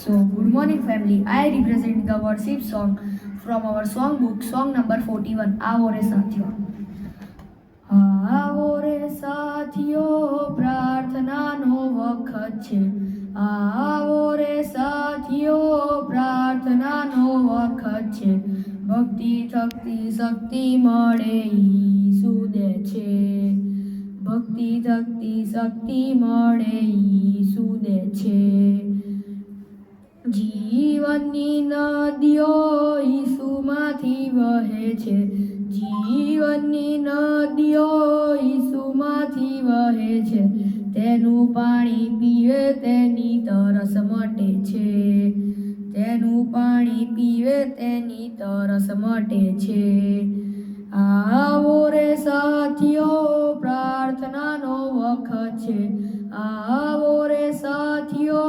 So, good morning, family. I represent the worship song from our song book, song number 41. Aavo re साथियों, આવો રે સાથીઓ પ્રાર્થનાનો વખત છે. આવો રે સાથીઓ પ્રાર્થનાનો વખત છે. ભક્તિ થકતી શક્તિ મળે ઈસુ દે છે. ભક્તિ થકતી શક્તિ મળે ઈસુ દે છે. જીવનની નદીઓ ઈસુમાંથી વહે છે. જીવનની નદીઓ ઈસુમાંથી વહે છે. તેનું પાણી પીવે તેની તરસ મટે છે. તેનું પાણી પીવે તેની તરસ મટે છે. આવો રે સાથીઓ પ્રાર્થનાનો વખત છે. આવો રે સાથીઓ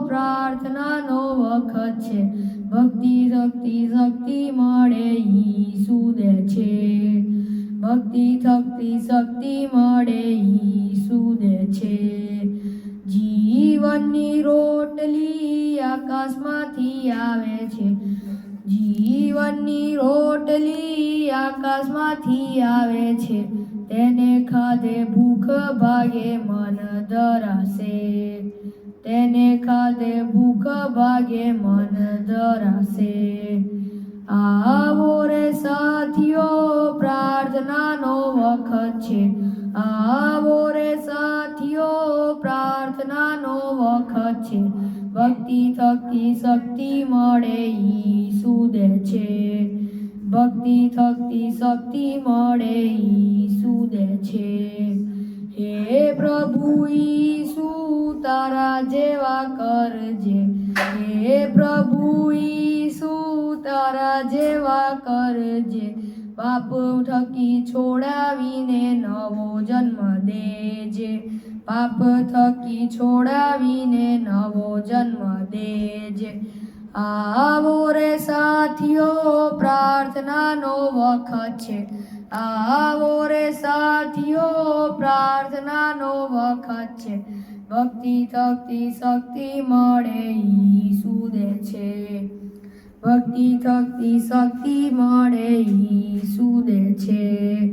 પ્રાર્થનાનો વખત છે. ભક્તિ થકતી શક્તિ મળે ઈસુ દે છે. ભક્તિ થકતી શક્તિ મળે ઈસુ દે છે. જીવનની રોટલી આકાશમાંથી આવે છે. જીવનની રોટલી આકાશમાંથી આવે છે. તેને ખાધે ભૂખ ભાગે મન ધરાશે. તેને ખાધે ભૂખ ભાગે મન ધરાશે. આવો રે સાથીઓ પ્રાર્થનાનો વખત છે. આવો રે સાથીઓ પ્રાર્થનાનો વખત છે. ભક્તિ થકતી શક્તિ મળે ઈસુ દે છે. ભક્તિ થકતી શક્તિ મળે ઈસુ દે છે. હે પ્રભુ ઈસુ તારા જેવા કરજે. હે પ્રભુ ઈસુ તારા જેવા કરજે. પાપ થકી છોડાવીને નવો જન્મ દેજે. પાપ થકી છોડાવીને નવો જન્મ દેજે. આવો રે સાથીઓ પ્રાર્થનાનો વખત છે. આવો રે સાથીઓ પ્રાર્થનાનો વખત છે. ભક્તિ થકતી શક્તિ મળે ઈસુ દે છે. ભક્તિ થકતી શક્તિ મળે ઈસુ દે છે.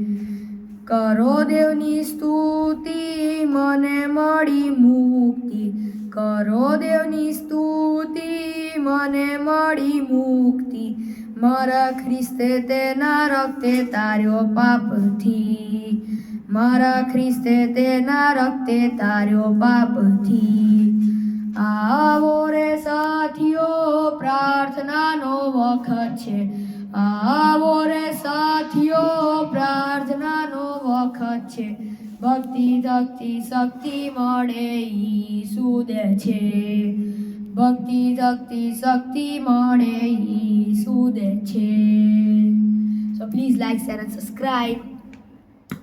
કરો દેવની સ્તુતિ મને મળી મુક્તિ. કરો દેવની સ્તુતિ મને મળી મુક્તિ. મારા ખ્રિસ્તે તેના રક્તે તાર્યો પાપથી. મારા ખ્રિસ્તે તેના રક્તે તાર્યો પાપથી. આવો રે સાથીઓ પ્રાર્થનાનો વખત છે. આવો રે સાથીઓ પ્રાર્થનાનો વખત છે. ભક્તિ થકતી શક્તિ મળે ઈસુ દે છે. ભક્તિ થકતી શક્તિ મળે ઈસુ દે છે. So please like, share and subscribe.